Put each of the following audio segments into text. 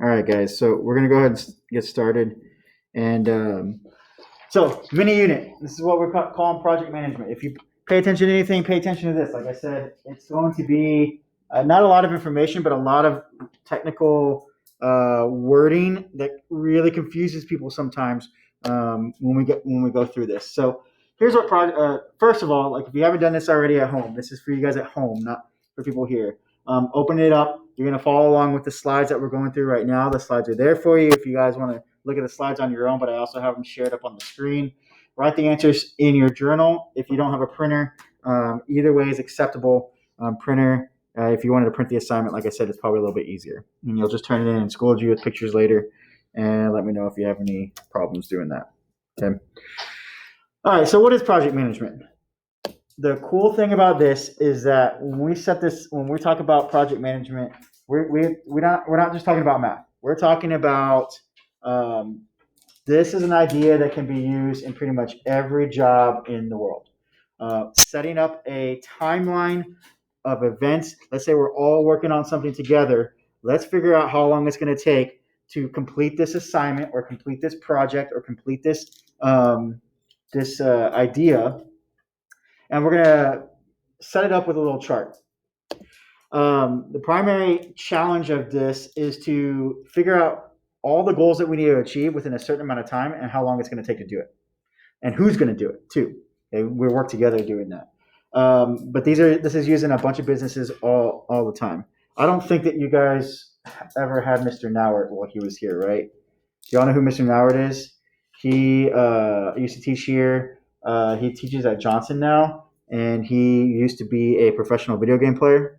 right, guys. So we're gonna go ahead and get started. And so mini unit. This is what we're calling project management. If you pay attention to anything, pay attention to this. Like I said, it's going to be not a lot of information, but a lot of technical wording that really confuses people sometimes when we go through this. So here's what first of all, like if you haven't done this already at home, this is for you guys at home, not for people here. Open it up. You're going to follow along with the slides that we're going through right now. The slides are there for you if you guys want to look at the slides on your own, but I also have them shared up on the screen. Write the answers in your journal. If you don't have a printer, either way is acceptable. Printer, if you wanted to print the assignment, like I said, it's probably a little bit easier. And you'll just turn it in and scold you with pictures later and let me know if you have any problems doing that. Okay. All right, so what is project management? The cool thing about this is that when we talk about project management, we're not just talking about math. We're talking about this is an idea that can be used in pretty much every job in the world. Setting up a timeline of events. Let's say we're all working on something together. Let's figure out how long it's going to take to complete this assignment or complete this project or complete this idea. And we're going to set it up with a little chart. The primary challenge of this is to figure out all the goals that we need to achieve within a certain amount of time and how long it's going to take to do it. And who's going to do it, too. Okay? We work together doing that. But this is used in a bunch of businesses all the time. I don't think that you guys ever had Mr. Nowert while he was here, right? Do y'all know who Mr. Nowert is? He used to teach here. He teaches at Johnson now, and he used to be a professional video game player.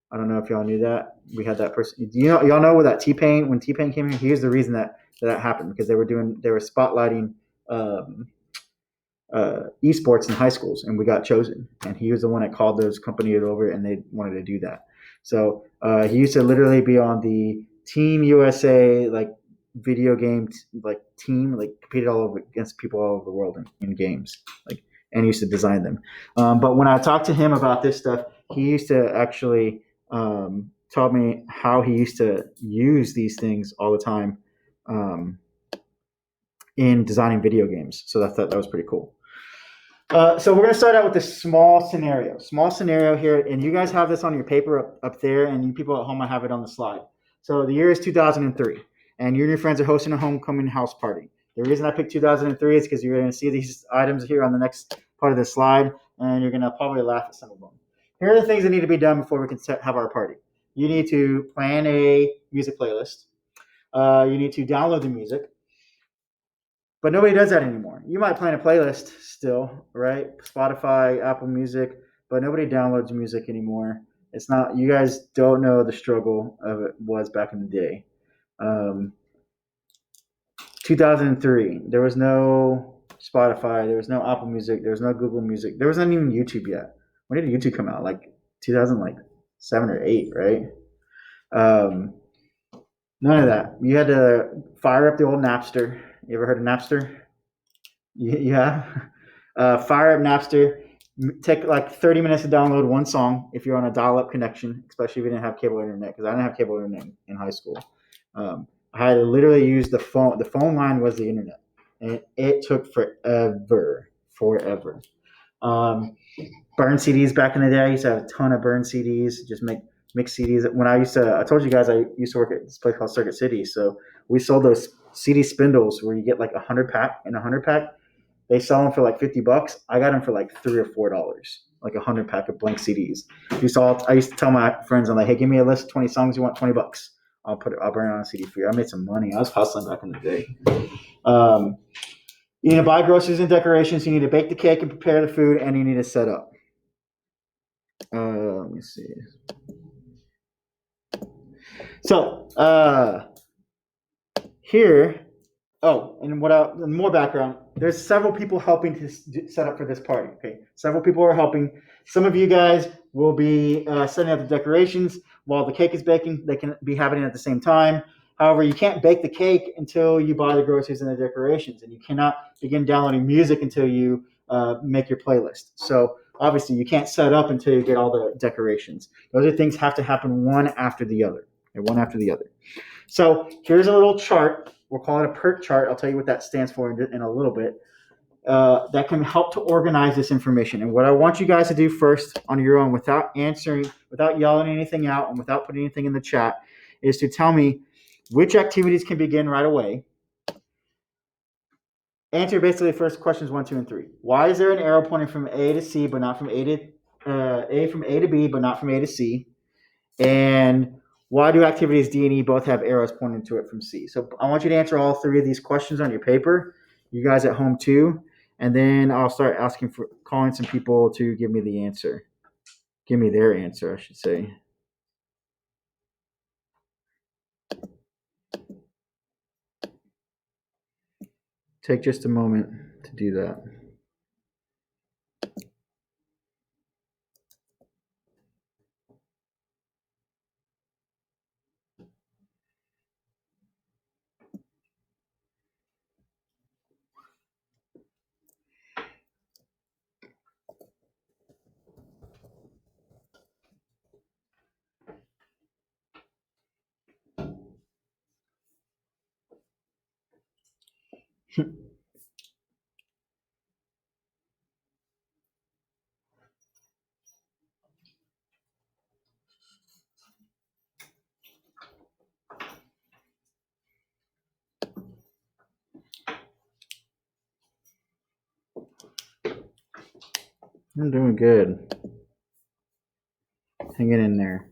I don't know if y'all knew that. We had that person. Y'all know that T-Pain, when T-Pain came here, he was the reason that happened because they were spotlighting esports in high schools, and we got chosen. And he was the one that called those companies over, and they wanted to do that. So he used to literally be on the Team USA video game team, competed all over against people all over the world in games, and used to design them. But when I talked to him about this stuff, he used to actually taught me how he used to use these things all the time in designing video games. So I thought that was pretty cool. So we're going to start out with this small scenario here, and you guys have this on your paper up there, and you people at home, I have it on the slide. So the year is 2003, and you and your friends are hosting a homecoming house party. The reason I picked 2003 is because you're going to see these items here on the next part of the slide, and you're going to probably laugh at some of them. Here are the things that need to be done before we can have our party. You need to plan a music playlist. You need to download the music. But nobody does that anymore. You might plan a playlist still, right? Spotify, Apple Music, but nobody downloads music anymore. It's not. You guys don't know the struggle of it was back in the day. 2003, there was no Spotify, there was no Apple Music, there was no Google Music, there wasn't even YouTube yet. When did YouTube come out? 2007 or 8, right? None of that. You had to fire up the old Napster. You ever heard of Napster? Yeah. Fire up Napster. Take 30 minutes to download one song if you're on a dial-up connection, especially if you didn't have cable internet, because I didn't have cable internet in high school. I had to literally use the phone. The phone line was the internet, and it took forever. Burn CDs back in the day. I used to have a ton of burn CDs, just mix CDs. When I told you guys I used to work at this place called Circuit City, so we sold those CD spindles where you get 100 pack. In a 100 pack, they sell them for $50. I got them for $3 or $4, 100 pack of blank CDs. I used to tell my friends, I'm like, hey, give me a list of 20 songs you want, $20. I'll burn it on a CD for you. I made some money. I was hustling back in the day. You need to buy groceries and decorations. You need to bake the cake and prepare the food, and you need to set up. Let me see. So here, and more background. There's several people helping to set up for this party. Okay, several people are helping. Some of you guys will be setting up the decorations while the cake is baking. They can be happening at the same time. However, you can't bake the cake until you buy the groceries and the decorations, and you cannot begin downloading music until you make your playlist. So obviously, you can't set up until you get all the decorations. Those are things have to happen one after the other. So here's a little chart. We'll call it a Perk chart. I'll tell you what that stands for in a little bit. That can help to organize this information. And what I want you guys to do first on your own, without yelling anything out, and without putting anything in the chat, is to tell me which activities can begin right away. Answer basically the first questions 1, 2, and 3. Why is there an arrow pointing from A to C, but not from A to B, but not from A to C? And why do activities D and E both have arrows pointing to it from C? So I want you to answer all 3 of these questions on your paper. You guys at home too. And then I'll start calling some people to give me the answer. Give me their answer, I should say. Take just a moment to do that. I'm doing good. Hanging in there.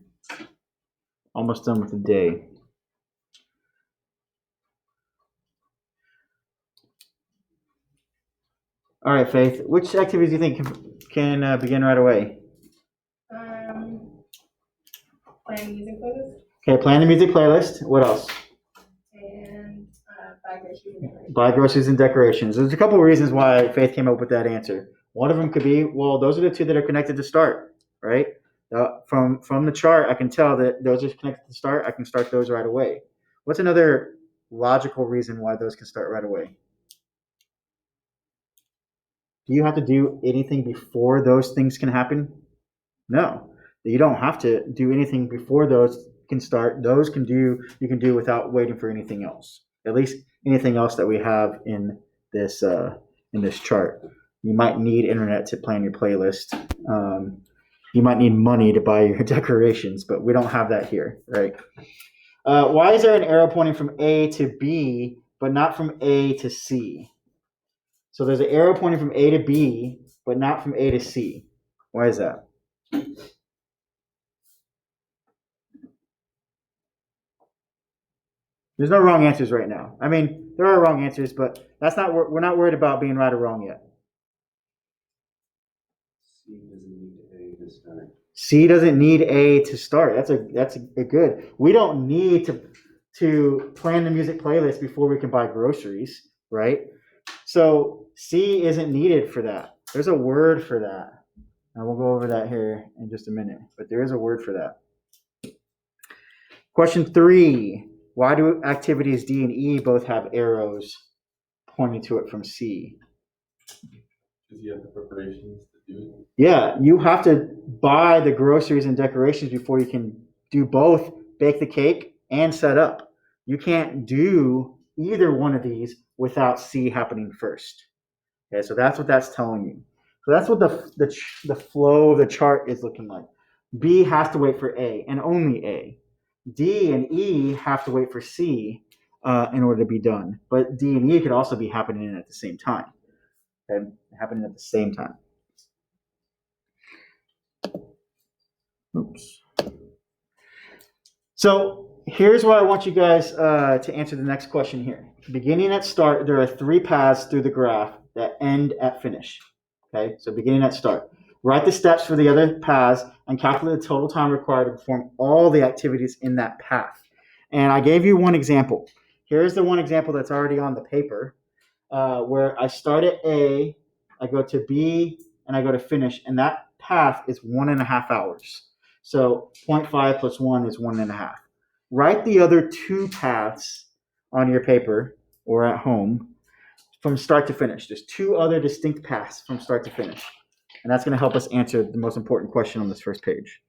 Almost done with the day. All right, Faith. Which activities do you think can begin right away? Plan music playlist. Okay, plan the music playlist. What else? And buy groceries and decorations. Buy groceries and decorations. There's a couple of reasons why Faith came up with that answer. One of them could be, well, those are the 2 that are connected to start, right? From the chart, I can tell that those are connected to start. I can start those right away. What's another logical reason why those can start right away? Do you have to do anything before those things can happen? No, you don't have to do anything before those can start. Those you can do without waiting for anything else. At least anything else that we have in this chart. You might need internet to plan your playlist. You might need money to buy your decorations, but we don't have that here, right? Why is there an arrow pointing from A to B, but not from A to C? So there's an arrow pointing from A to B, but not from A to C. Why is that? There's no wrong answers right now. I mean, there are wrong answers, but we're not worried about being right or wrong yet. C doesn't need A to start. That's a good. We don't need to plan the music playlist before we can buy groceries, right? So C isn't needed for that. There's a word for that. And we'll go over that here in just a minute, but there is a word for that. Question 3. Why do activities D and E both have arrows pointing to it from C? Because you have the preparations to do it. Yeah, you have to buy the groceries and decorations before you can do both, bake the cake and set up. You can't do either one of these without C happening first. Okay, so that's what that's telling you. So that's what the flow of the chart is looking like. B has to wait for A and only A. D and E have to wait for C in order to be done. But D and E could also be happening at the same time. Okay, happening at the same time. Oops. So here's what I want you guys to answer the next question here. Beginning at start, there are 3 paths through the graph that end at finish. Okay, so beginning at start. Write the steps for the other paths and calculate the total time required to perform all the activities in that path. And I gave you one example. Here's the one example that's already on the paper where I start at A, I go to B, and I go to finish, and that path is 1.5 hours. So 0.5 plus 1 is 1.5. Write the other 2 paths on your paper or at home from start to finish. There's 2 other distinct paths from start to finish. And that's going to help us answer the most important question on this first page.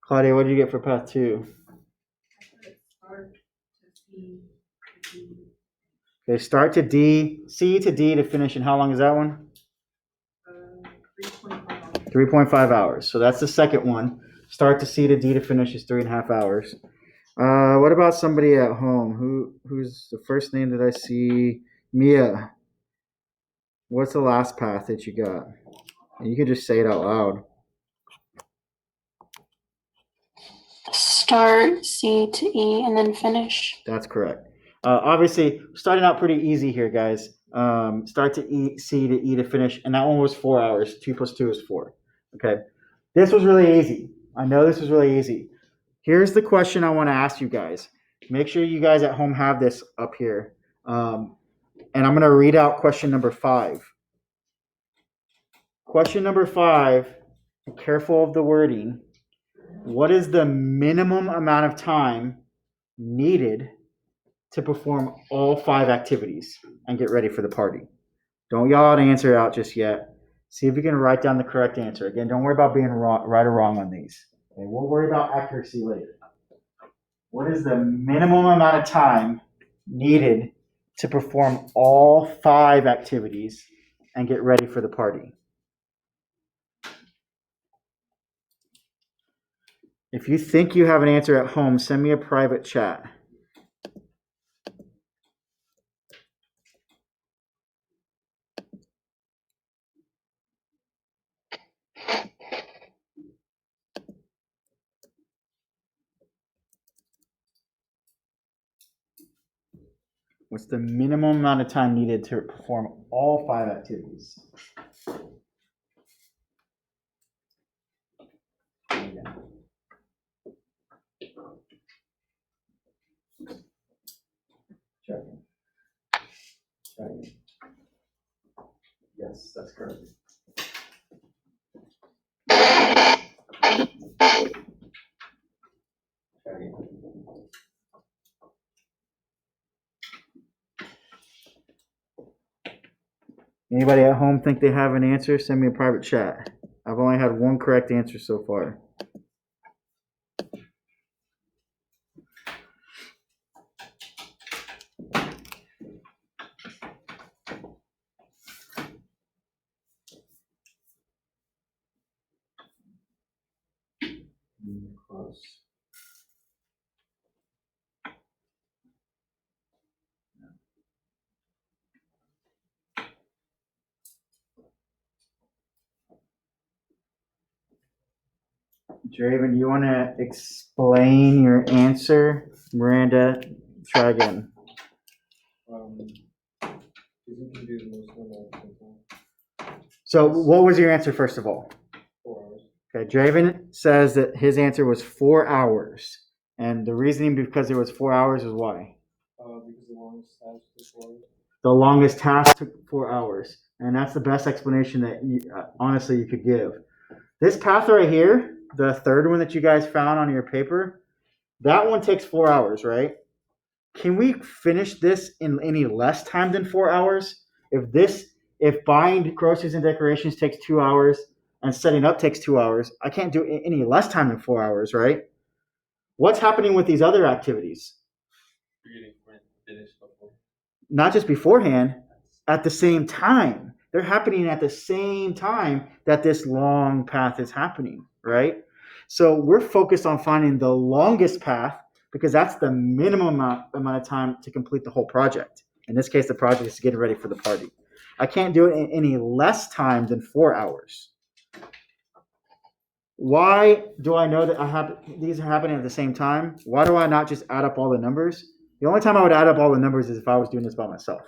Claudia, what did you get for path 2? I put start to C to D. Okay, start to D, C to D to finish. And how long is that one? 3.5 hours. 3.5 hours. So that's the second one. Start to C to D to finish is 3.5 hours. What about somebody at home? Who's the first name that I see? Mia. What's the last path that you got? And you can just say it out loud. Start C to E and then finish. That's correct. Obviously, starting out pretty easy here, guys. Start to E, C to E to finish, and that one was 4 hours. 2 plus 2 is 4. Okay. This was really easy. I know this was really easy. Here's the question I want to ask you guys. Make sure you guys at home have this up here. And I'm going to read out question number 5. Question number 5, be careful of the wording. What is the minimum amount of time needed to perform all 5 activities and get ready for the party? Don't yell out answer out just yet. See if you can write down the correct answer. Again, don't worry about being right or wrong on these. Okay, we'll worry about accuracy later. What is the minimum amount of time needed to perform all 5 activities and get ready for the party? If you think you have an answer at home, send me a private chat. What's the minimum amount of time needed to perform all 5 activities? Checking. Yes, that's correct. Anybody at home think they have an answer? Send me a private chat. I've only had one correct answer so far. Close. Draven, do you want to explain your answer? Miranda, try again. So, what was your answer, first of all? 4 hours. Okay, Draven says that his answer was 4 hours. And the reasoning because it was 4 hours is why? Because the longest task took 4 hours. The longest task took 4 hours. And that's the best explanation that honestly you could give. This path right here, the third one that you guys found on your paper, that one takes 4 hours, right? Can we finish this in any less time than 4 hours? If buying groceries and decorations takes 2 hours and setting up takes 2 hours, I can't do any less time than 4 hours, right? What's happening with these other activities? You're getting finished before. Not just beforehand, at the same time. They're happening at the same time that this long path is happening, right? So we're focused on finding the longest path because that's the minimum amount of time to complete the whole project. In this case, the project is getting ready for the party. I can't do it in any less time than 4 hours. Why do I know that these are happening at the same time? Why do I not just add up all the numbers? The only time I would add up all the numbers is if I was doing this by myself.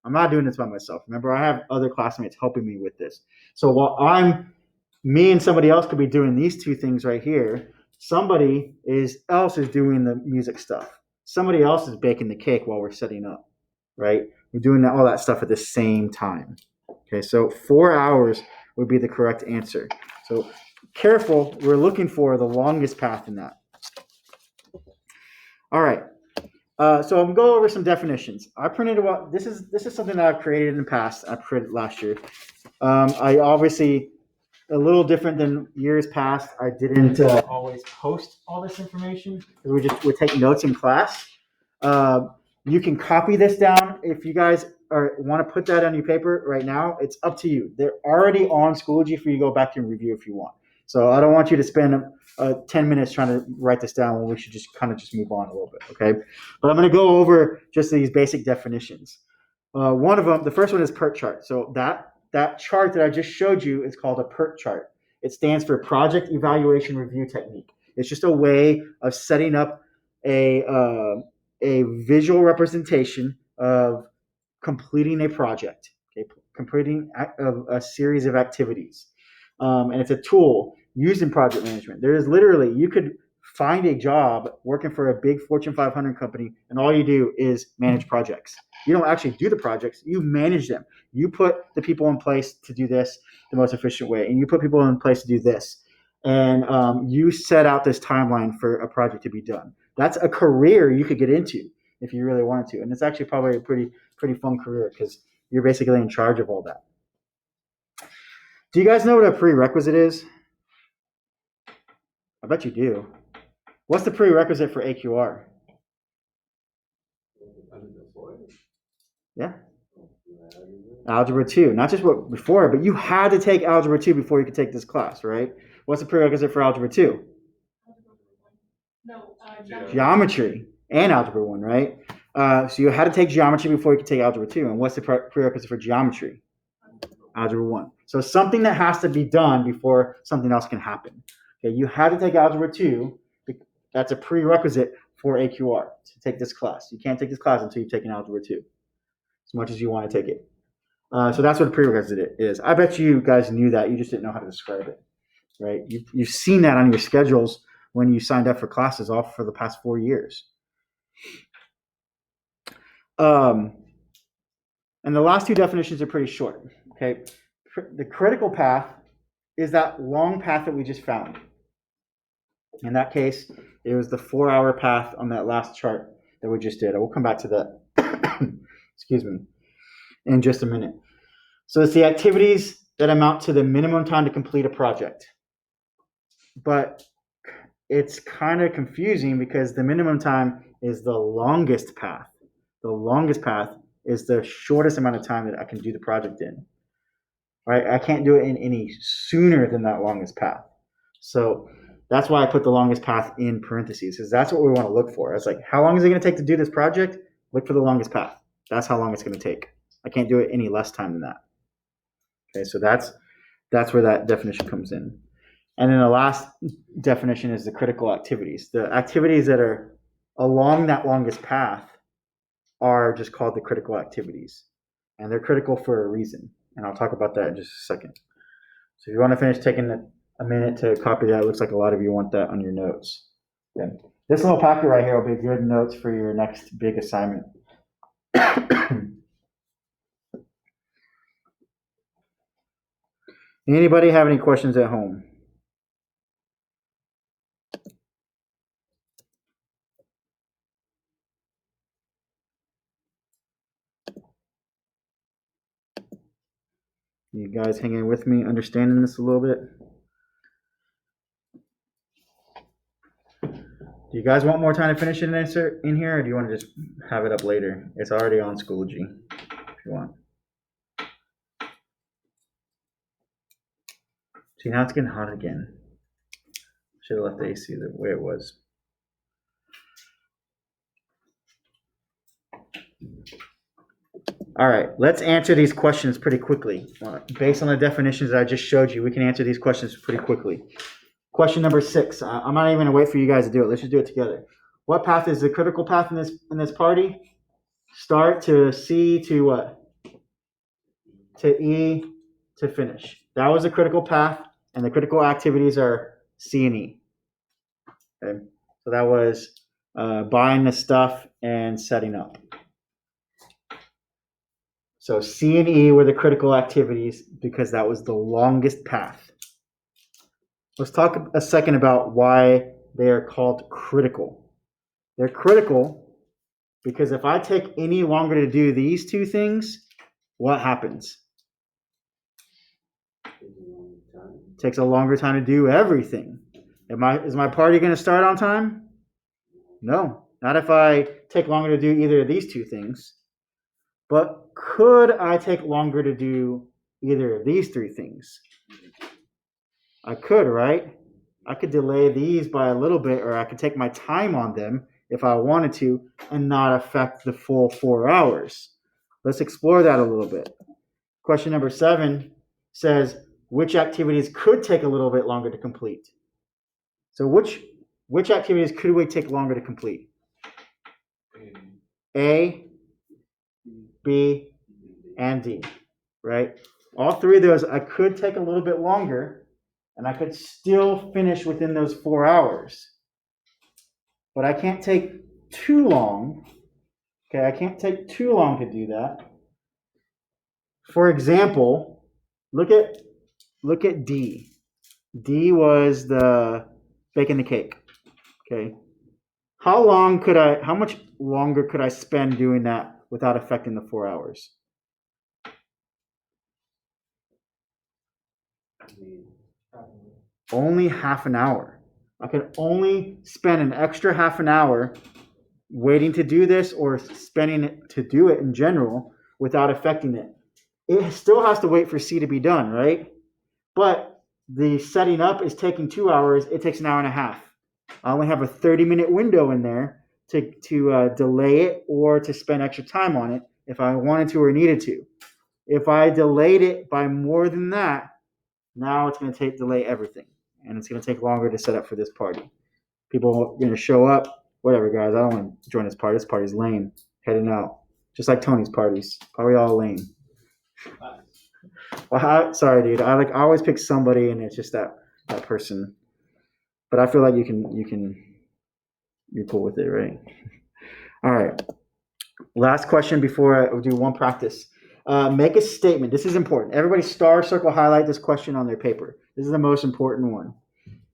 I'm not doing this by myself. Remember, I have other classmates helping me with this. So while me and somebody else could be doing these 2 things right here, somebody else is doing the music stuff. Somebody else is baking the cake while we're setting up, right? We're doing all that stuff at the same time. Okay, so 4 hours would be the correct answer. So careful, we're looking for the longest path in that. All right. So I'm going to go over some definitions. I printed this is something that I've created in the past. I printed last year. I obviously a little different than years past. I didn't always post all this information because we just would take notes in class. You can copy this down if you guys want to put that on your paper right now. It's up to you. They're already on Schoology for you to go back and review if you want. So I don't want you to spend 10 minutes trying to write this down when we should just kind of just move on a little bit, okay? But I'm going to go over just these basic definitions. One of them, the first one is Perk Chart. So that chart that I just showed you is called a Perk Chart. It stands for Project Evaluation Review Technique. It's just a way of setting up a visual representation of completing a project, okay? Completing a series of activities. And it's a tool used in project management. There is literally, you could find a job working for a big Fortune 500 company, and all you do is manage projects. You don't actually do the projects, you manage them. You put the people in place to do this the most efficient way, and you put people in place to do this. And you set out this timeline for a project to be done. That's a career you could get into if you really wanted to. And it's actually probably a pretty fun career because you're basically in charge of all that. Do you guys know what a prerequisite is? I bet you do. What's the prerequisite for AQR? Yeah. Algebra 2. Not just what before, but you had to take Algebra 2 before you could take this class, right? What's the prerequisite for Algebra 2? No, Geometry and Algebra 1, right? So you had to take geometry before you could take Algebra 2. And what's the prerequisite for geometry? Algebra 1. So something that has to be done before something else can happen. Okay, you had to take Algebra 2. That's a prerequisite for AQR to take this class. You can't take this class until you've taken Algebra 2, as much as you want to take it. So that's what a prerequisite is. I bet you guys knew that. You just didn't know how to describe it, right? You've seen that on your schedules when you signed up for classes all for the past 4 years. And the last two definitions are pretty short, okay? The critical path is that long path that we just found. In that case, it was the 4-hour path on that last chart that we just did. I will come back to that, excuse me, in just a minute. So it's the activities that amount to the minimum time to complete a project. But it's kind of confusing because the minimum time is the longest path. The longest path is the shortest amount of time that I can do the project in. Right? I can't do it in any sooner than that longest path. So that's why I put the longest path in parentheses, because that's what we want to look for. It's like, how long is it going to take to do this project? Look for the longest path. That's how long it's going to take. I can't do it any less time than that. Okay, so that's where that definition comes in. And then the last definition is the critical activities. The activities that are along that longest path are just called the critical activities. And they're critical for a reason. And I'll talk about that in just a second. So if you want to finish taking a minute to copy that, it looks like a lot of you want that on your notes. Okay. This little packet right here will be good notes for your next big assignment. Anybody have any questions at home? You guys hanging with me, understanding this a little bit? Do you guys want more time to finish an answer in here, or do you want to just have it up later? It's already on Schoology if you want. See, now it's getting hot again. Should have left the AC the way it was. All right, let's answer these questions pretty quickly. Based on the definitions that I just showed you, we can answer these questions pretty quickly. Question number 6. I'm not even going to wait for you guys to do it. Let's just do it together. What path is the critical path in this party? Start to C to what? To E to finish. That was a critical path, and the critical activities are C and E. Okay, so that was buying the stuff and setting up. So C and E were the critical activities because that was the longest path. Let's talk a second about why they are called critical. They're critical because if I take any longer to do these two things, what happens? takes a longer time to do everything. Is my party going to start on time? No, not if I take longer to do either of these two things. But could I take longer to do either of these three things? I could, right? I could delay these by a little bit, or I could take my time on them if I wanted to and not affect the full 4 hours. Let's explore that a little bit. Question number 7 says, which activities could take a little bit longer to complete? So which activities could we take longer to complete? A, B, and D, right? All three of those I could take a little bit longer, and I could still finish within those 4 hours. But I can't take too long. Okay, I can't take too long to do that. For example, look at D. D was the baking the cake. Okay. How much longer could I spend doing that without affecting the 4 hours? Only half an hour. I could only spend an extra half an hour waiting to do this or spending it to do it in general without affecting it. It still has to wait for C to be done, right? But the setting up is taking 2 hours. It takes an hour and a half. I only have a 30-minute window in there to delay it or to spend extra time on it if I wanted to or needed to. If I delayed it by more than that, now it's going to delay everything, and it's going to take longer to set up for this party. People are going to show up. Whatever, guys. I don't want to join this party. This party's lame. Heading out. Just like Tony's parties. Probably all lame. Well, sorry, dude. I always pick somebody, and it's just that person. But I feel like you're cool with it, right? All right. Last question before I do one practice. Make a statement. This is important. Everybody star, circle, highlight this question on their paper. This is the most important one.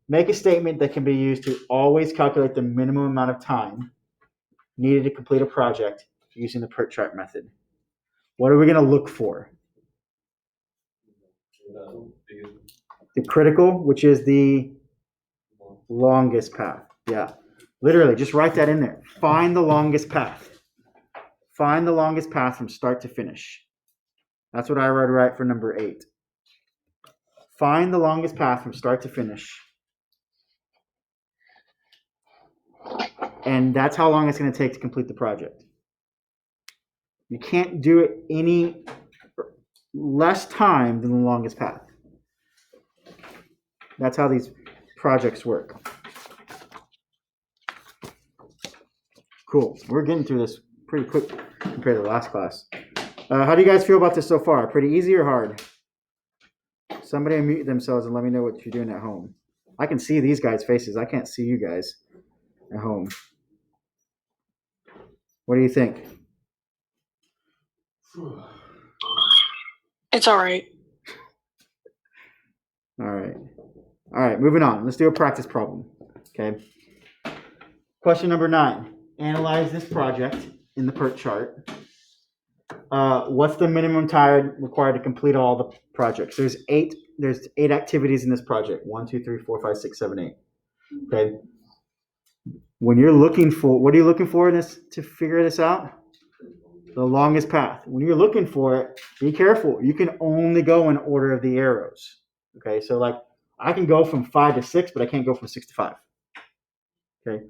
Make a statement that can be used to always calculate the minimum amount of time needed to complete a project using the Perk Chart method. What are we going to look for? The critical, which is the longest path. Yeah. Literally, just write that in there. Find the longest path. Find the longest path from start to finish. That's what I would write for number 8. Find the longest path from start to finish. And that's how long it's going to take to complete the project. You can't do it any less time than the longest path. That's how these projects work. Cool. We're getting through this pretty quick compared to the last class. How do you guys feel about this so far? Pretty easy or hard? Somebody unmute themselves and let me know what you're doing at home. I can see these guys' faces. I can't see you guys at home. What do you think? It's all right. All right, moving on. Let's do a practice problem. Okay. Question number 9. Analyze this project in the Perk chart. What's the minimum time required to complete all the projects? There's eight activities in this project. 1, 2, 3, 4, 5, 6, 7, 8. Okay. When you're looking for, what are you looking for in this to figure this out? The longest path. When you're looking for it, be careful. You can only go in order of the arrows. Okay, so like I can go from 5 to 6, but I can't go from 6 to 5. Okay,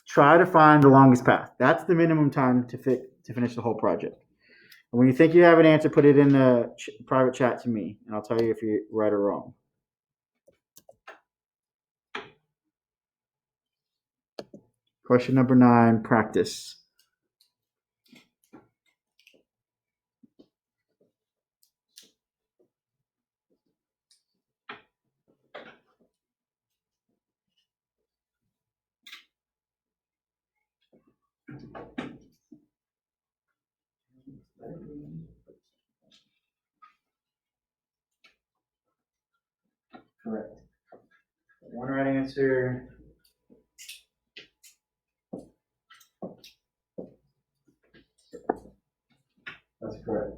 try to find the longest path. That's the minimum time to finish the whole project. And when you think you have an answer, put it in the private chat to me, and I'll tell you if you're right or wrong. Question number 9, practice. Correct. One right answer. That's correct.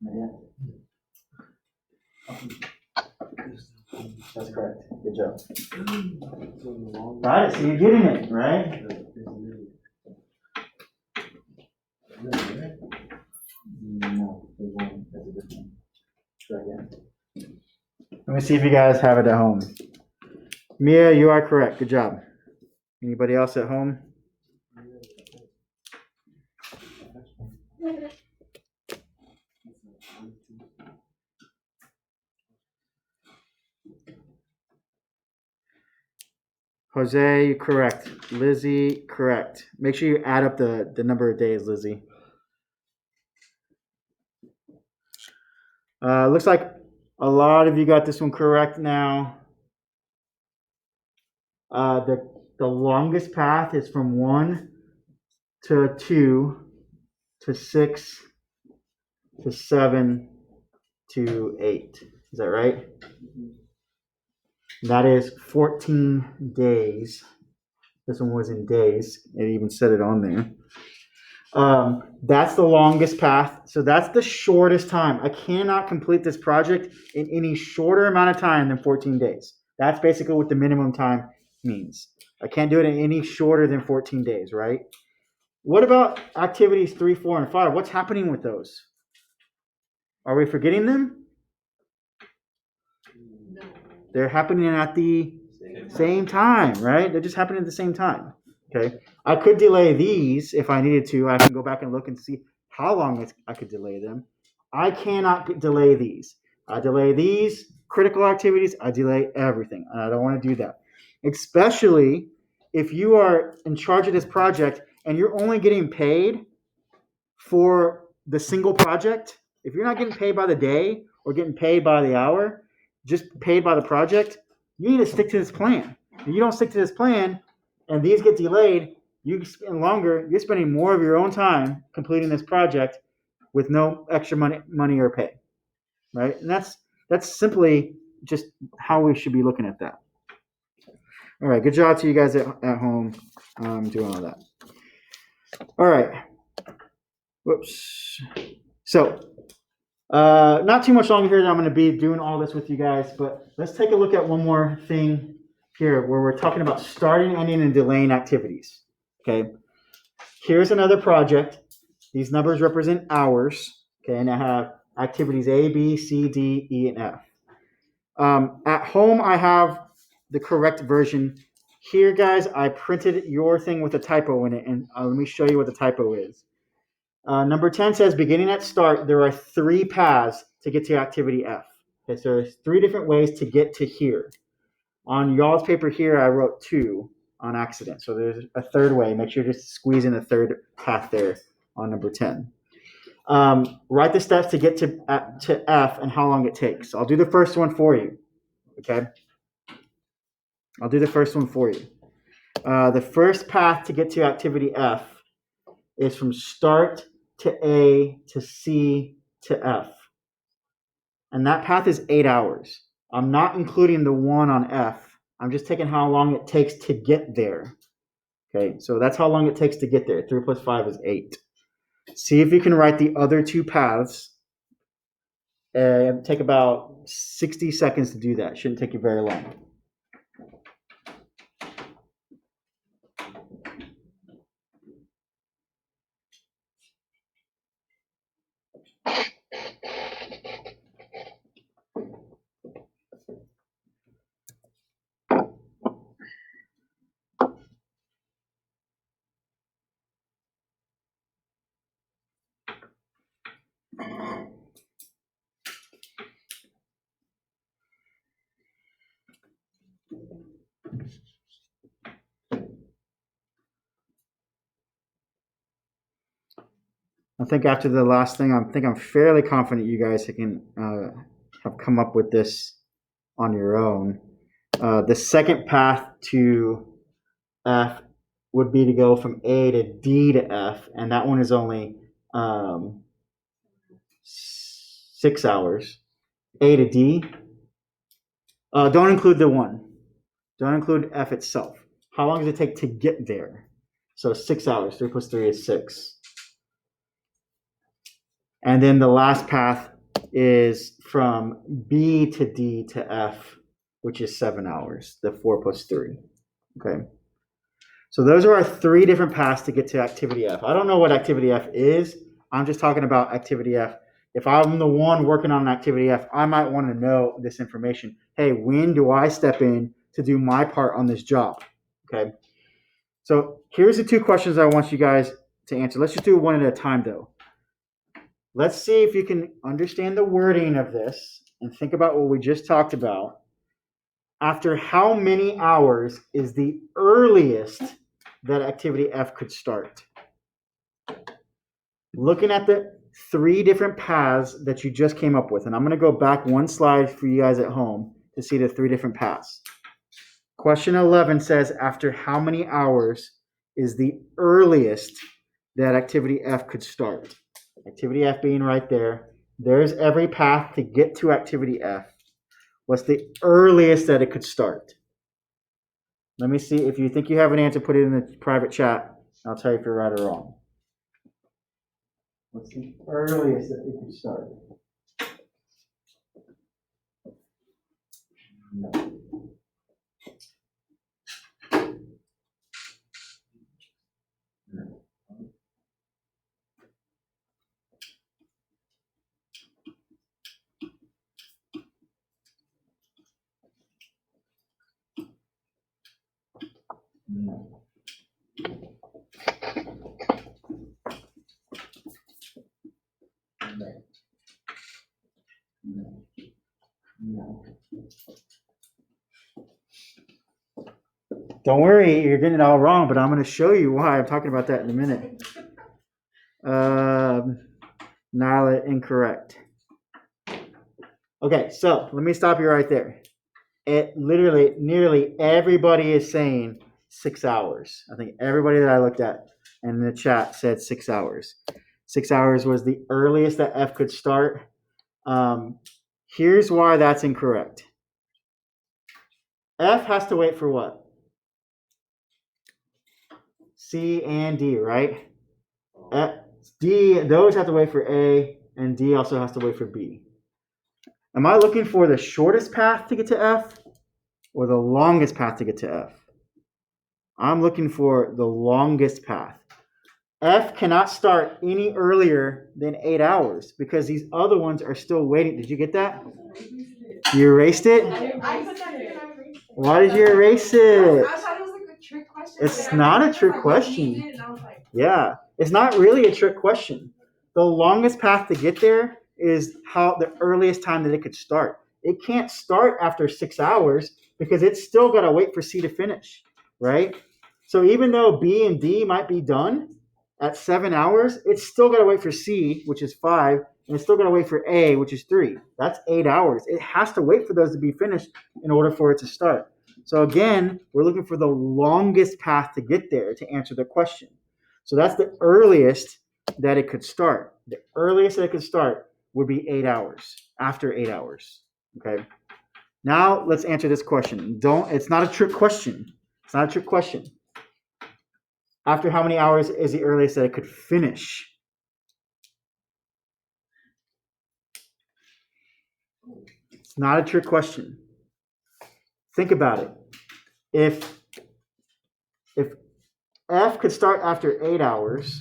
Yeah. job. Got it. So you're getting it, right? No, they won't. That's a different one. Try again. Let me see if you guys have it at home. Mia, you are correct. Good job. Anybody else at home? Jose, correct. Lizzie, correct. Make sure you add up the number of days, Lizzie. Looks like a lot of you got this one correct now. The longest path is from 1 to 2 to 6 to 7 to 8. Is that right? That is 14 days. This one was in days. It even said it on there. That's the longest path. So that's the shortest time. I cannot complete this project in any shorter amount of time than 14 days. That's basically what the minimum time means. I can't do it in any shorter than 14 days, right? What about activities 3, 4, and 5? What's happening with those? Are we forgetting them? No. They're happening at the same time, right? They're just happening at the same time. Okay. I could delay these if I needed to. I can go back and look and see how long I could delay them. I cannot delay these. I delay these critical activities. I delay everything. And I don't want to do that. Especially if you are in charge of this project and you're only getting paid for the single project. If you're not getting paid by the day or getting paid by the hour, just paid by the project, you need to stick to this plan. If you don't stick to this plan and these get delayed, you spend longer, you're spending more of your own time completing this project with no extra money or pay, right? And that's simply just how we should be looking at that. All right, good job to you guys at home doing all that. All right. Whoops. So, not too much longer here that I'm going to be doing all this with you guys, but let's take a look at one more thing here where we're talking about starting, ending, and delaying activities. Okay. Here's another project. These numbers represent hours. Okay. And I have activities A, B, C, D, E, and F. At home, I have the correct version. Here, guys, I printed your thing with a typo in it, and let me show you what the typo is. Number 10 says, beginning at start, there are 3 paths to get to activity F. Okay, so there's 3 different ways to get to here. On y'all's paper here, I wrote 2 on accident. So there's a 3rd way. Make sure you just squeeze in the 3rd path there on number 10. Write the steps to get to F and how long it takes. I'll do the first one for you. Okay? I'll do the first one for you. The first path to get to activity F is from start to A to C to F. And that path is 8 hours. I'm not including the one on F. I'm just taking how long it takes to get there. Okay, so that's how long it takes to get there. 3 plus 5 is 8. See if you can write the other 2 paths. Take about 60 seconds to do that. Shouldn't take you very long. I think after the last thing, I'm fairly confident you guys can have come up with this on your own. The second path to F would be to go from A to D to F, and that one is only 6 hours. A to D. Don't include the one. Don't include F itself. How long does it take to get there? So 6 hours. 3 plus 3 is 6. And then the last path is from B to D to F. which is 7 hours, the 4 plus 3. Okay. So those are our 3 different paths to get to activity F. I don't know what activity F is. I'm just talking about activity F. If I'm the one working on an activity F, I might want to know this information. Hey, when do I step in to do my part on this job? Okay. So here's the 2 questions I want you guys to answer. Let's just do one at a time, though. Let's see if you can understand the wording of this and think about what we just talked about. After how many hours is the earliest that activity F could start? Looking at the 3 different paths that you just came up with, and I'm going to go back 1 slide for you guys at home to see the 3 different paths. Question 11 says, after how many hours is the earliest that activity F could start? Activity F being right there. There's every path to get to activity F. What's the earliest that it could start? Let me see. If you think you have an answer, put it in the private chat. I'll tell you if you're right or wrong. What's the earliest that it could start? No. No. No. No. No. Don't worry, you're getting it all wrong, but I'm going to show you why. I'm talking about that in a minute. Nyla, incorrect. Okay, so let me stop you right there. It literally, nearly everybody is saying 6 hours. I think everybody that I looked at in the chat said 6 hours. 6 hours was the earliest that F could start. Here's why that's incorrect. F has to wait for what? C and D, right? D, those have to wait for A, and D also has to wait for B. Am I looking for the shortest path to get to F or the longest path to get to F? I'm looking for the longest path. F cannot start any earlier than 8 hours because these other ones are still waiting. Did you get that? You erased it? I put that in and I erased it. Why did you erase it? I thought it was like a trick question. It's not a trick question. And I was like, Yeah, it's not really a trick question. The longest path to get there is how the earliest time that it could start. It can't start after 6 hours because it's still got to wait for C to finish, right? So even though B and D might be done at 7 hours, it's still got to wait for C, which is 5, and it's still got to wait for A, which is 3. That's 8 hours. It has to wait for those to be finished in order for it to start. So again, we're looking for the longest path to get there to answer the question. So that's the earliest that it could start. The earliest that it could start would be 8 hours, after 8 hours. Okay. Now let's answer this question. It's not a trick question. It's not a trick question. After how many hours is the earliest that it could finish? It's not a trick question. Think about it. If F could start after 8 hours,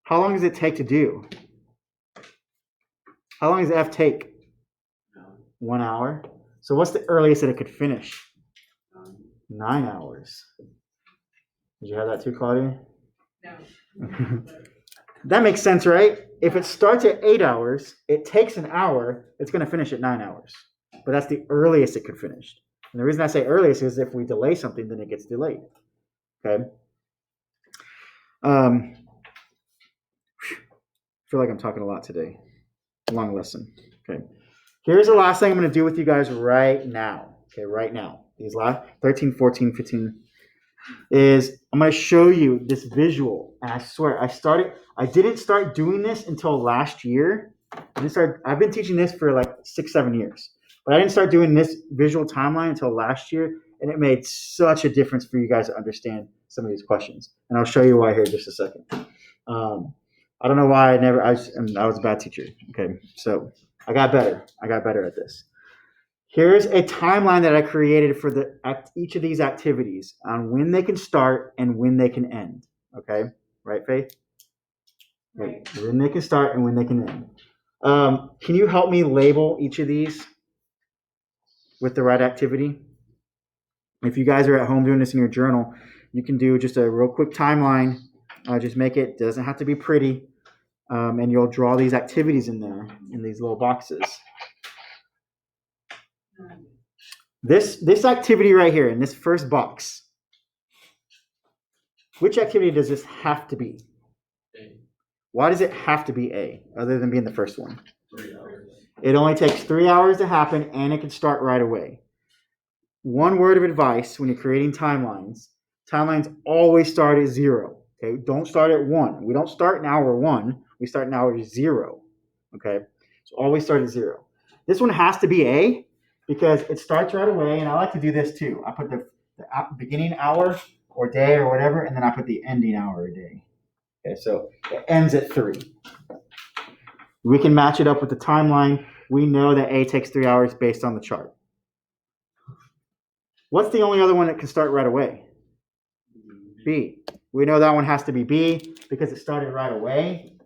how long does it take to do? How long does F take? 1 hour. So what's the earliest that it could finish? 9 hours. Did you have that too, Claudia? no. That makes sense, right? If it starts at 8 hours, it takes an hour, it's going to finish at 9 hours. But that's the earliest it could finish. And the reason I say earliest is if we delay something, then it gets delayed. Okay? I feel like I'm talking a lot today. Long lesson. Okay. Here's the last thing I'm going to do with you guys right now. Okay, right now. These last 13, 14, 15 is I'm going to show you this visual. And I swear, I didn't start doing this until last year. I've been teaching this for like 6-7 years. But I didn't start doing this visual timeline until last year. And it made such a difference for you guys to understand some of these questions. And I'll show you why here in just a second. I don't know why I was a bad teacher. Okay, so I got better. I got better at this. Here's a timeline that I created for each of these activities on when they can start and when they can end. Okay, right, Faith? Right. When they can start and when they can end. Can you help me label each of these with the right activity? If you guys are at home doing this in your journal, you can do just a real quick timeline. Just make it, doesn't have to be pretty. And you'll draw these activities in there, in these little boxes. This activity right here in this first box, which activity does this have to be? A. Why does it have to be A, other than being the first one? 3 hours. It only takes 3 hours to happen, and it can start right away. One word of advice when you're creating timelines always start at 0. Okay, don't start at 1. We don't start in hour 1. We start in hour 0. Okay, so always start at 0. This one has to be A because it starts right away, and I like to do this too. I put the beginning hour or day or whatever, and then I put the ending hour or day. Okay, so it ends at 3. We can match it up with the timeline. We know that A takes 3 hours based on the chart. What's the only other one that can start right away? B. We know that one has to be B because it started right away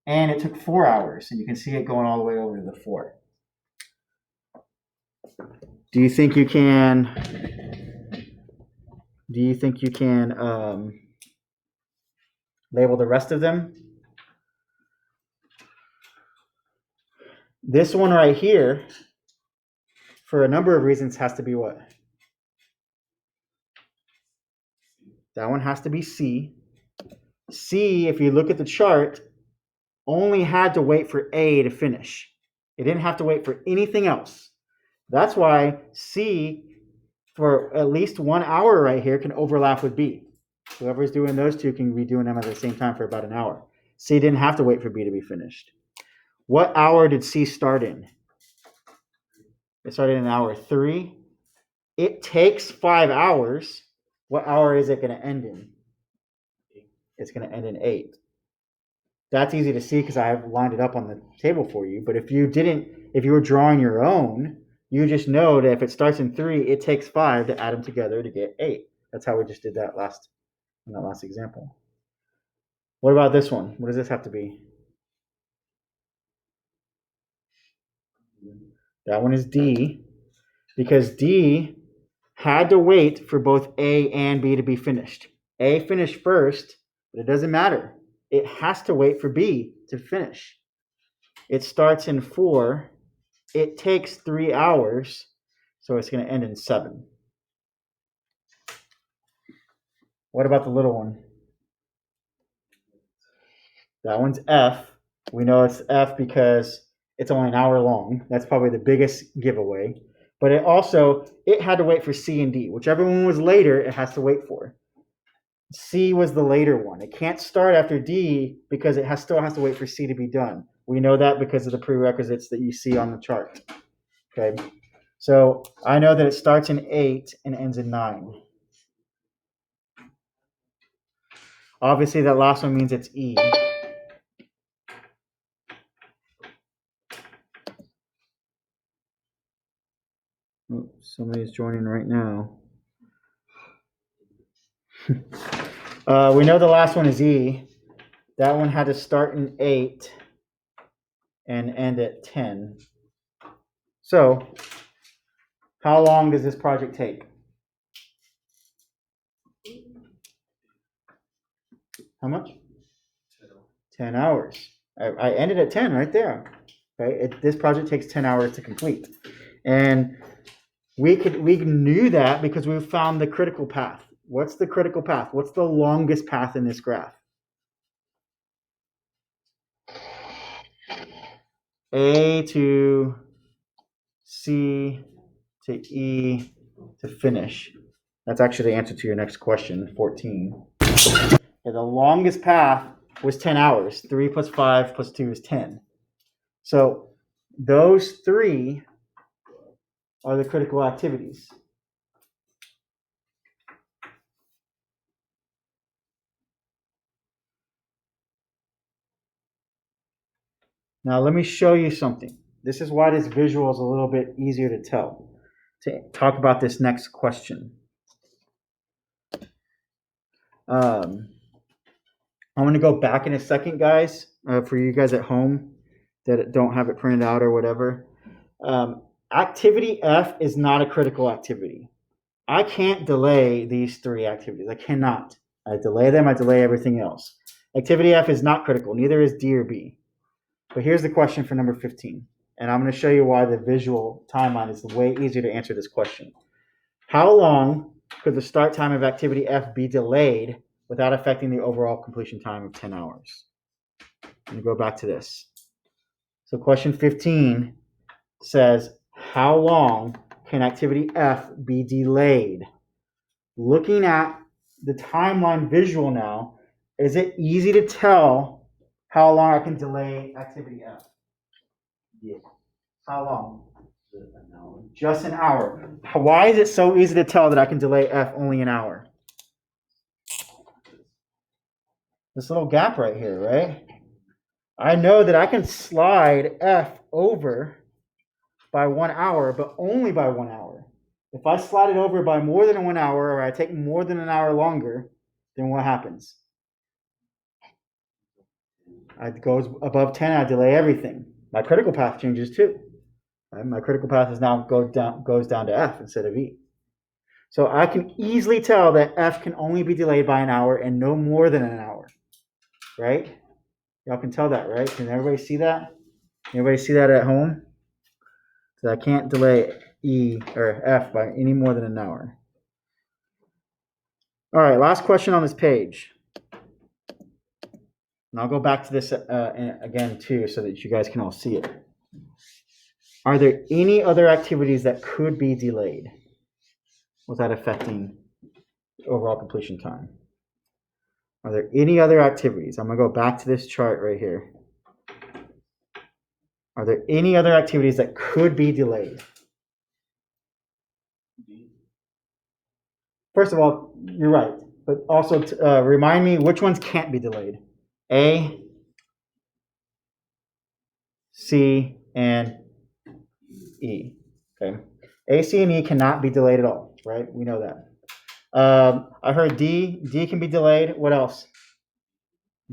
and it took 4 hours, and you can see it going all the way over to the 4. Do you think you can label the rest of them? This one right here, for a number of reasons, has to be what? That one has to be C. C, if you look at the chart, only had to wait for A to finish. It didn't have to wait for anything else. That's why C, for at least 1 hour right here, can overlap with B. Whoever's doing those two can be doing them at the same time for about an hour. C didn't have to wait for B to be finished. What hour did C start in? It started in hour 3. It takes 5 hours. What hour is it going to end in? It's going to end in 8. That's easy to see because I have lined it up on the table for you. But if you were drawing your own, you just know that if it starts in 3, it takes 5 to add them together to get 8. That's how we just did that in that last example. What about this one? What does this have to be? That one is D, because D had to wait for both A and B to be finished. A finished first, but it doesn't matter. It has to wait for B to finish. It starts in 4. It takes 3 hours, so it's going to end in 7. What about the little one? That one's F. We know it's F because it's only an hour long. That's probably the biggest giveaway. But it had to wait for C and D. Whichever one was later, it has to wait for. C was the later one. It can't start after D because it still has to wait for C to be done. We know that because of the prerequisites that you see on the chart. Okay, so I know that it starts in 8 and ends in 9. Obviously, that last one means it's E. Oh, somebody's joining right now. We know the last one is E. That one had to start in 8 and end at 10. So, how long does this project take? How much? 10 hours. I ended at 10 right there. Okay, this project takes 10 hours to complete. And we knew that because we found the critical path. What's the critical path? What's the longest path in this graph? A to C to E to finish. That's actually the answer to your next question, 14. Okay, the longest path was 10 hours. 3 plus 5 plus 2 is 10. So those 3 are the critical activities. Now let me show you something. This is why this visual is a little bit easier to tell. to talk about this next question. I'm going to go back in a second, guys, for you guys at home that don't have it printed out or whatever. Activity F is not a critical activity. I can't delay these 3 activities. I cannot. I delay them. I delay everything else. Activity F is not critical. Neither is D or B. But here's the question for number 15. And I'm going to show you why the visual timeline is way easier to answer this question. How long could the start time of activity F be delayed without affecting the overall completion time of 10 hours? Let me go back to this. So question 15 says, how long can activity F be delayed? Looking at the timeline visual now, is it easy to tell how long I can delay activity F? Yeah. How long? An hour. Just an hour. Why is it so easy to tell that I can delay F only an hour? This little gap right here, right? I know that I can slide F over by 1 hour, but only by 1 hour. If I slide it over by more than 1 hour, or I take more than an hour longer, then what happens? It goes above 10, I delay everything. My critical path changes too. Right? My critical path is now goes down to F instead of E. So I can easily tell that F can only be delayed by an hour and no more than an hour. Right? Y'all can tell that, right? Can everybody see that? Anybody see that at home? So I can't delay E or F by any more than an hour. All right, last question on this page. And I'll go back to this again too so that you guys can all see it. Are there any other activities that could be delayed without affecting overall completion time? Are there any other activities? I'm going to go back to this chart right here. Are there any other activities that could be delayed? First of all, you're right. But also remind me which ones can't be delayed. A, C, and E. Okay. A, C, and E cannot be delayed at all, right? We know that. I heard D. D can be delayed. What else?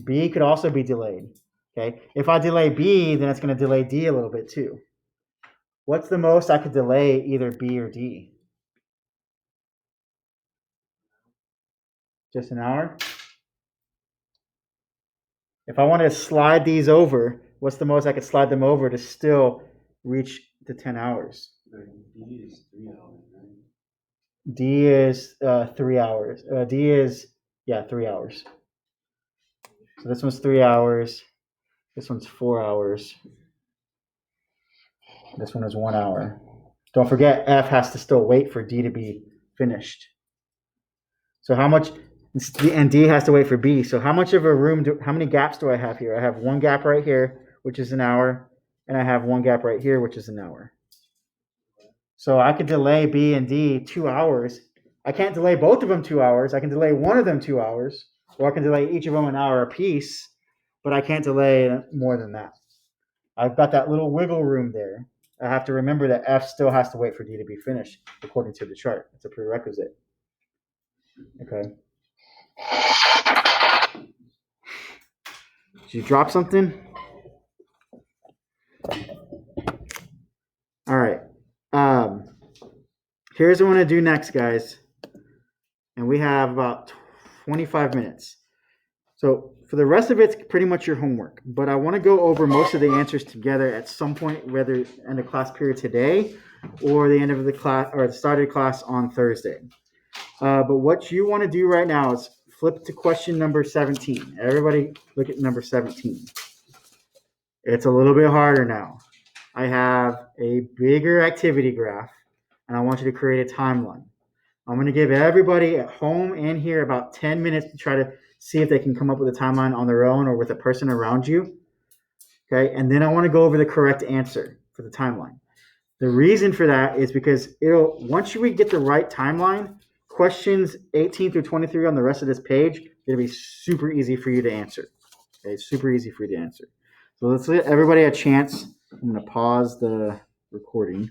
B could also be delayed. Okay. If I delay B, then it's going to delay D a little bit too. What's the most I could delay either B or D? Just an hour? If I wanted to slide these over, what's the most I could slide them over to still reach the 10 hours? D is 3 hours, right? D is 3 hours. D is, 3 hours. So this one's 3 hours. This one's 4 hours. This one is 1 hour. Don't forget, F has to still wait for D to be finished. So how much, and D has to wait for B. So how much of a room, how many gaps do I have here? I have one gap right here, which is an hour, and I have one gap right here, which is an hour. So I could delay B and D 2 hours. I can't delay both of them 2 hours. I can delay one of them 2 hours, or I can delay each of them an hour apiece, but I can't delay more than that. I've got that little wiggle room there. I have to remember that F still has to wait for D to be finished according to the chart. It's a prerequisite. Okay. Did you drop something? All right. Here's what I'm going to do next, guys. And we have about 25 minutes. So for the rest of it's pretty much your homework. But I want to go over most of the answers together at some point, whether in the class period today or the end of the class or the start of the class on Thursday. But what you want to do right now is flip to question number 17. Everybody look at number 17. It's a little bit harder now. I have a bigger activity graph, and I want you to create a timeline. I'm going to give everybody at home and here about 10 minutes to try to see if they can come up with a timeline on their own or with a person around you. Okay, and then I want to go over the correct answer for the timeline. The reason for that is because once we get the right timeline, questions 18 through 23 on the rest of this page, it'll be super easy for you to answer. Okay, super easy for you to answer. So let's let everybody a chance. I'm going to pause the recording.